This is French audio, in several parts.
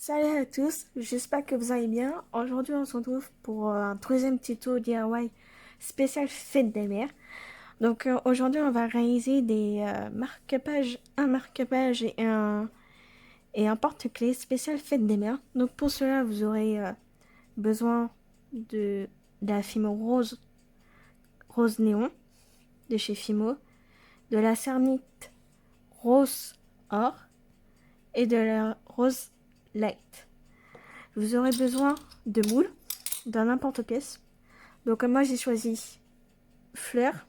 Salut à tous, j'espère que vous allez bien. Aujourd'hui, on se retrouve pour un troisième tuto DIY spécial fête des mères. Donc aujourd'hui, on va réaliser des marque-pages, un marque-page et un porte-clés spécial fête des mères. Donc pour cela, vous aurez besoin de la Fimo rose néon de chez Fimo, de la cernite rose or et de la rose light. Vous aurez besoin de moules, d'un importe-pièce. Donc moi j'ai choisi fleur,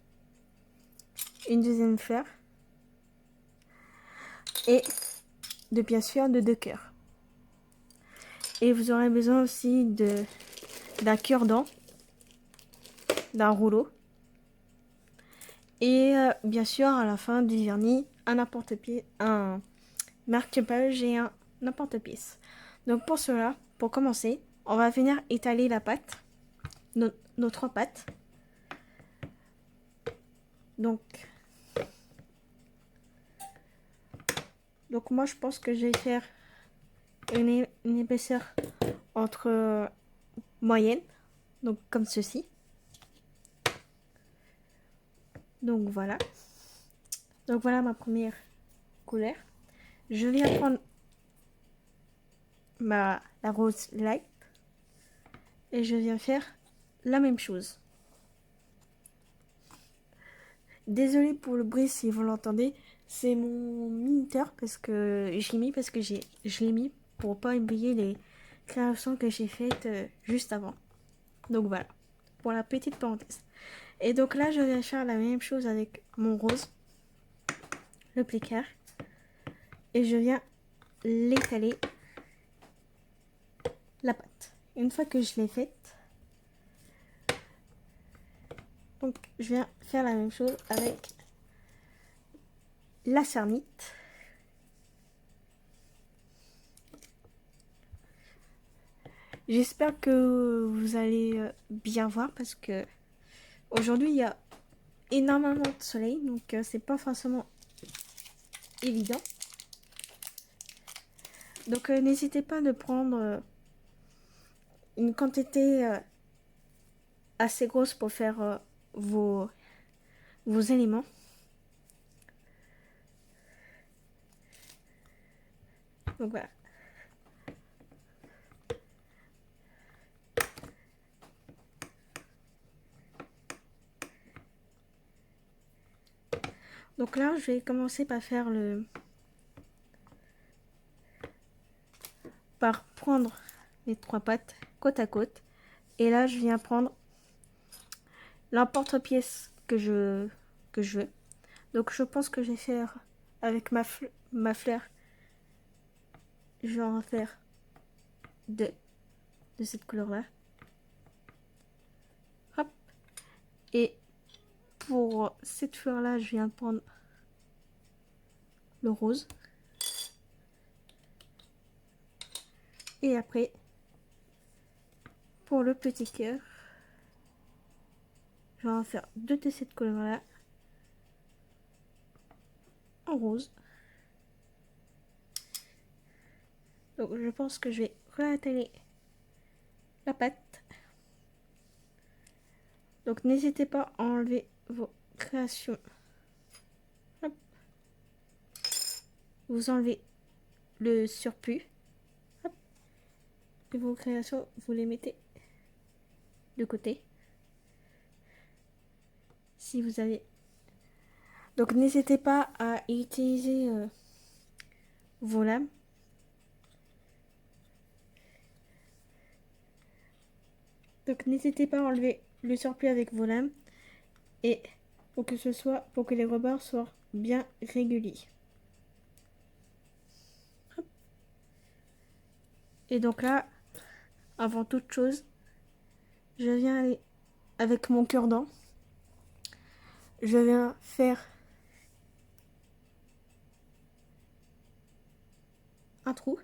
une deuxième fleur et bien sûr de deux cœurs. Et vous aurez besoin aussi d'un cure-dent, d'un rouleau et bien sûr à la fin du vernis, un importe-pièce, un marque-page et un importe-pièce. Donc pour cela, pour commencer, on va venir étaler la pâte, nos trois pâtes. Donc moi je pense que je vais faire une épaisseur entre moyenne, donc comme ceci. Donc voilà. Donc voilà ma première couleur. Je viens prendre la rose light et je viens faire la même chose. Désolée pour le bruit si vous l'entendez, c'est mon minuteur parce que je l'ai mis je l'ai mis pour pas oublier les créations que j'ai faites juste avant. Donc voilà, pour la petite parenthèse. Et donc là, je viens faire la même chose avec mon rose, le pliqueur, et je viens l'étaler la pâte. Une fois que je l'ai faite, donc je viens faire la même chose avec la cernite. J'espère que vous allez bien voir parce que aujourd'hui il y a énormément de soleil, donc c'est pas forcément évident. Donc n'hésitez pas de prendre une quantité assez grosse pour faire vos éléments. Donc voilà. Donc là, je vais commencer par prendre les trois pattes côte à côte. Et là, je viens prendre l'emporte-pièce que je veux. Donc je pense que je vais faire avec ma fleur. Je vais en faire deux de cette couleur-là. Hop. Et pour cette fleur-là, je viens prendre le rose. Et après, pour le petit cœur, je vais en faire deux de cette couleur-là en rose. Donc je pense que je vais réattaler la pâte. Donc n'hésitez pas à enlever vos créations. Hop. Vous enlevez le surplus. Hop. Et vos créations, vous les mettez de côté. Si vous avez. Donc n'hésitez pas à utiliser vos lames. Donc n'hésitez pas à enlever le surplus avec vos lames et pour que les rebords soient bien réguliers. Hop. Et donc là, avant toute chose, je viens aller avec mon cure-dent. Je viens faire un trou.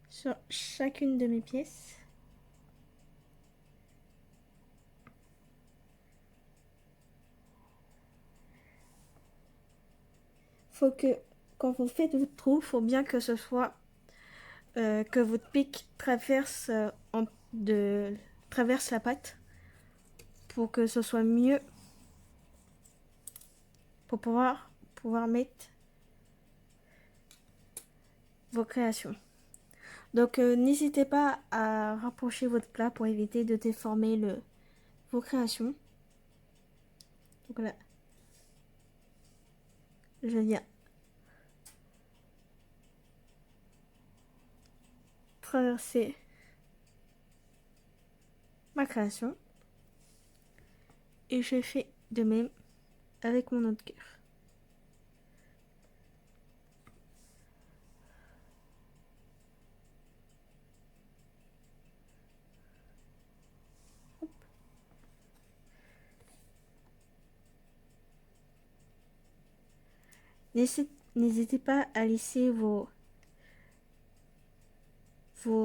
Sur chacune de mes pièces. faut que quand vous faites votre trou, faut bien que ce soit que votre pic traverse la pâte pour que ce soit mieux pour pouvoir mettre vos créations. Donc n'hésitez pas à rapprocher votre plat pour éviter de déformer vos créations. Donc là, je viens traverser ma création et je fais de même avec mon autre cœur. N'hésitez pas à laisser vos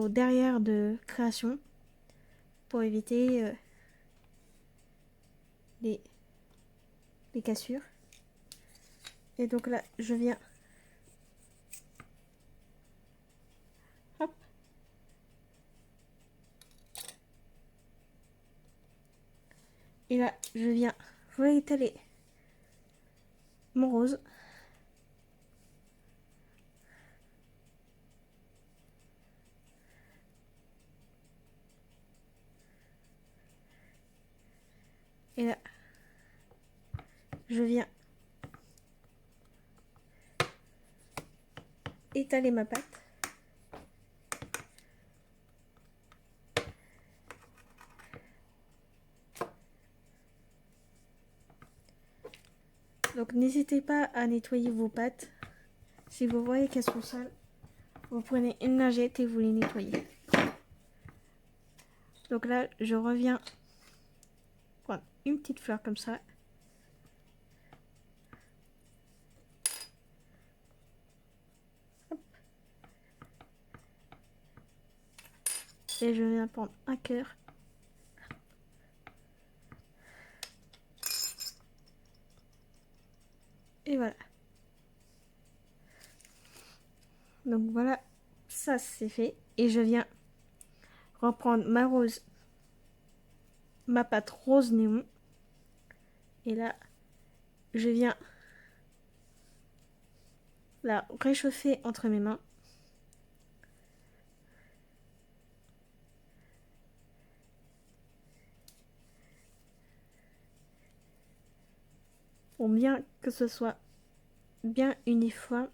derrière de création pour éviter les cassures. Et donc là, je viens hop, et là, je viens réétaler mon rose. Et là, je viens étaler ma pâte. Donc n'hésitez pas à nettoyer vos pâtes. Si vous voyez qu'elles sont sales, vous prenez une lingette et vous les nettoyez. Donc là, je reviens prendre une petite fleur comme ça. Hop. Et je viens prendre un cœur. Et voilà. Donc voilà, ça c'est fait. Et je viens reprendre ma pâte rose néon. Et là, je viens la réchauffer entre mes mains. Pour bien que ce soit bien uniforme.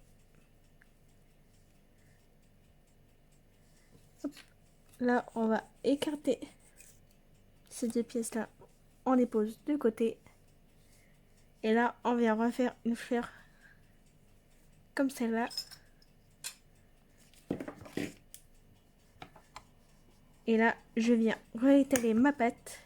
Hop. Là, on va écarter ces deux pièces-là. On les pose de côté. Et là, on vient refaire une fleur comme celle-là. Et là, je viens réétaler ma pâte.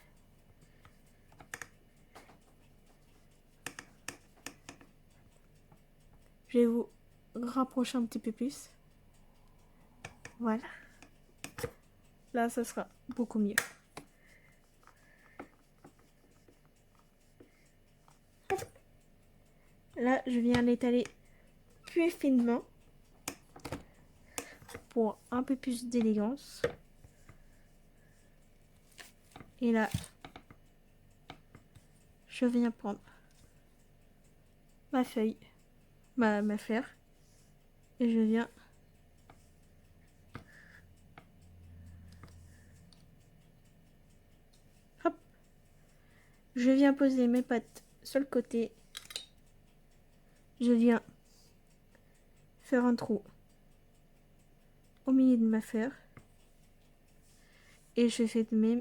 Je vais vous rapprocher un petit peu plus. Voilà. Là, ça sera beaucoup mieux. Hop. Là, je viens l'étaler plus finement pour un peu plus d'élégance. Et là, je viens prendre ma feuille, ma fleur, et je viens hop, je viens poser mes pattes sur le côté. Je viens faire un trou au milieu de ma fleur. Et je fais de même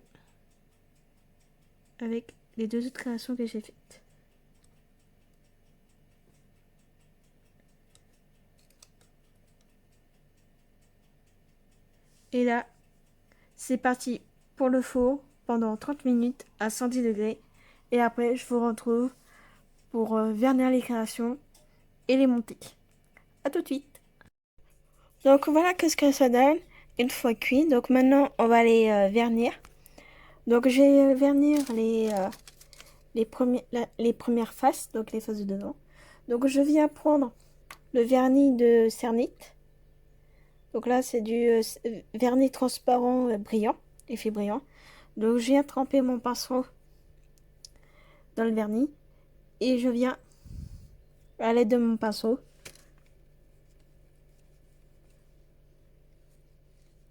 avec les deux autres créations que j'ai faites. Et là, c'est parti pour le four pendant 30 minutes à 110 degrés. Et après, je vous retrouve pour vernir les créations et les monter. A tout de suite. Donc voilà qu'est-ce que ça donne une fois cuit. Donc maintenant, on va les vernir. Donc je vais vernir les premières faces, donc les faces de devant. Donc je viens prendre le vernis de Cernit. Donc là, c'est du vernis transparent brillant, effet brillant. Donc je viens tremper mon pinceau dans le vernis et je viens, à l'aide de mon pinceau,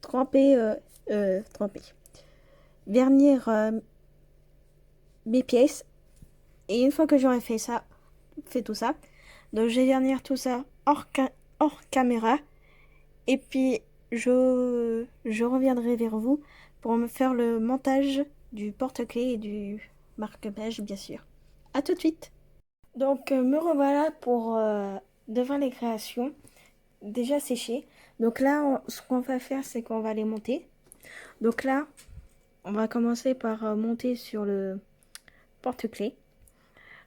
tremper, vernir mes pièces. Et une fois que j'aurai fait tout ça, donc je vais vernir tout ça hors caméra. Et puis je reviendrai vers vous pour me faire le montage du porte-clés et du marque-page, bien sûr. À tout de suite. Donc me revoilà pour devant les créations déjà séchées. Donc là, ce qu'on va faire, c'est qu'on va les monter. Donc là, on va commencer par monter sur le porte-clés.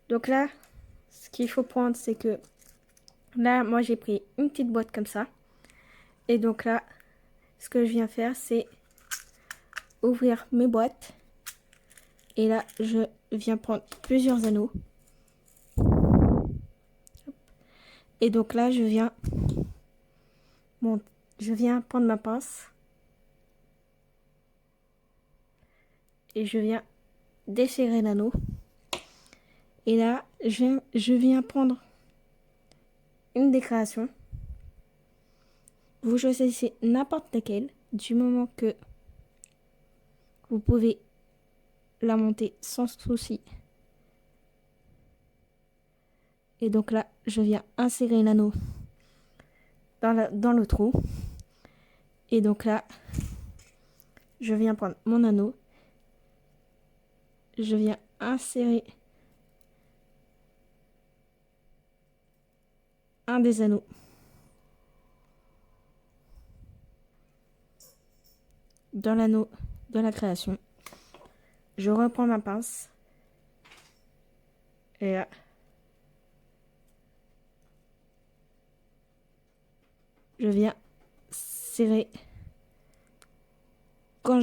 Donc là, ce qu'il faut prendre, c'est que là, moi j'ai pris une petite boîte comme ça. Et donc là, ce que je viens faire, c'est ouvrir mes boîtes. Et là, je viens prendre plusieurs anneaux. Et donc là, je viens prendre ma pince. Et je viens desserrer l'anneau. Et là, je viens prendre une des créations. Vous choisissez n'importe laquelle, du moment que vous pouvez la monter sans souci. Et donc là, je viens insérer l'anneau dans le trou. Et donc là, je viens prendre mon anneau. Je viens insérer un des anneaux dans l'anneau de la création. Je reprends ma pince. Et là, je viens serrer comme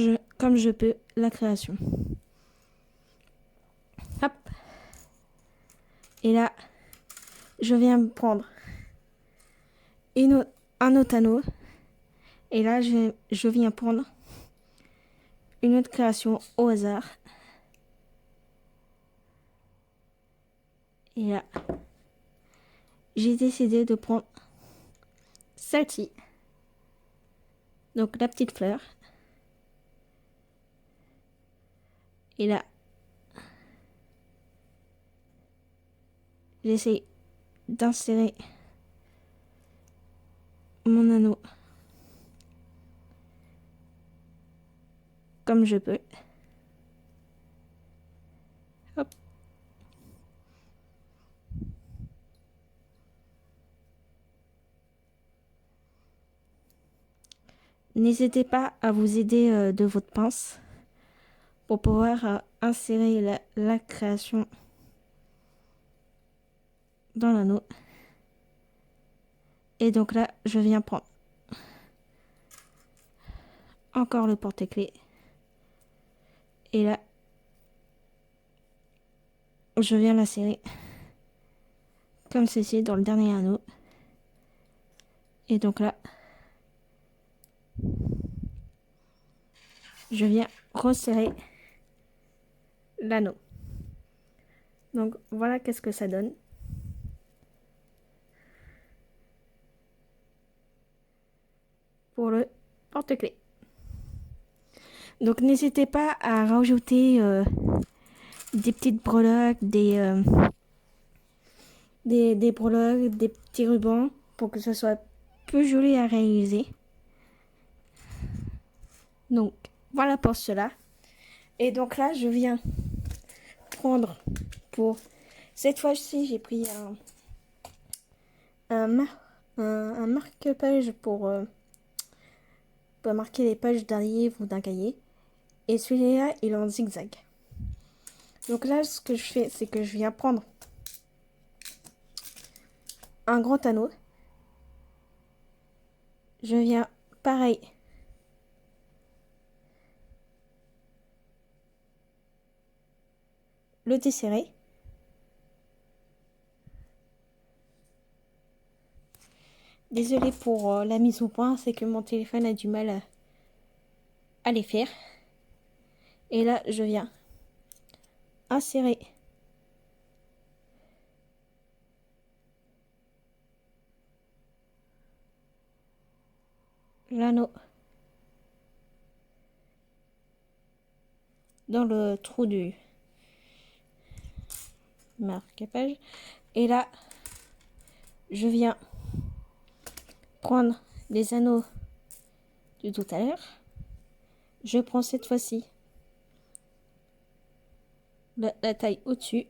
je peux la création. Hop. Et là, je viens prendre un autre anneau. Et là, je viens prendre une autre création au hasard. Et là, j'ai décidé de prendre celle-ci. Donc la petite fleur. Et là, j'essaie d'insérer mon anneau comme je peux. Hop. N'hésitez pas à vous aider de votre pince pour pouvoir insérer la création dans l'anneau. Et donc là, je viens prendre encore le porte-clés. Et là, je viens l'insérer comme ceci dans le dernier anneau. Et donc là, je viens resserrer l'anneau. Donc voilà qu'est-ce que ça donne. Pour le porte-clés. Donc n'hésitez pas à rajouter des petites breloques, des breloques, des petits rubans pour que ce soit plus joli à réaliser. Donc voilà pour cela. Et donc là, je viens prendre pour cette fois-ci, j'ai pris un marque-page pour marquer les pages d'un livre ou d'un cahier. Et celui-là, il est en zigzag. Donc là, ce que je fais, c'est que je viens prendre un grand anneau. Je viens, pareil, le desserrer. Désolée pour la mise au point, c'est que mon téléphone a du mal à les faire. Et là, je viens insérer l'anneau dans le trou du marque-page. Et là, je viens prendre les anneaux de tout à l'heure. Je prends cette fois-ci la taille au-dessus.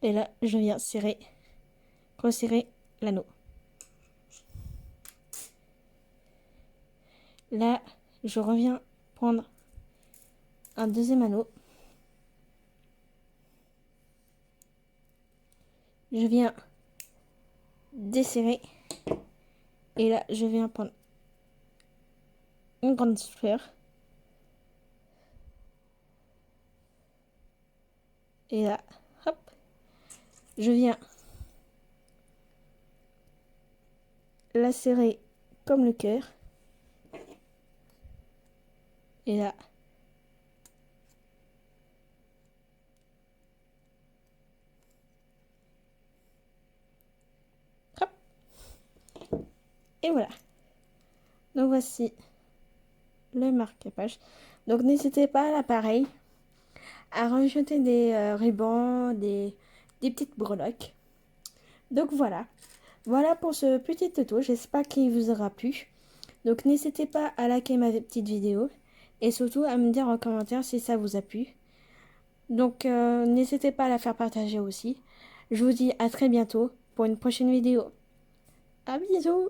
Et là, je viens resserrer l'anneau. Là, je reviens prendre un deuxième anneau. Je viens desserrer. Et là, je viens prendre une grande fleur. Et là, hop, je viens la serrer comme le cœur. Et là, hop, et voilà. Donc voici le marque-page. Donc n'hésitez pas à l'appareil à rajouter des rubans, des petites breloques. Donc voilà. Voilà pour ce petit tuto. J'espère qu'il vous aura plu. Donc n'hésitez pas à liker ma petite vidéo et surtout à me dire en commentaire si ça vous a plu. Donc n'hésitez pas à la faire partager aussi. Je vous dis à très bientôt pour une prochaine vidéo. À bisous!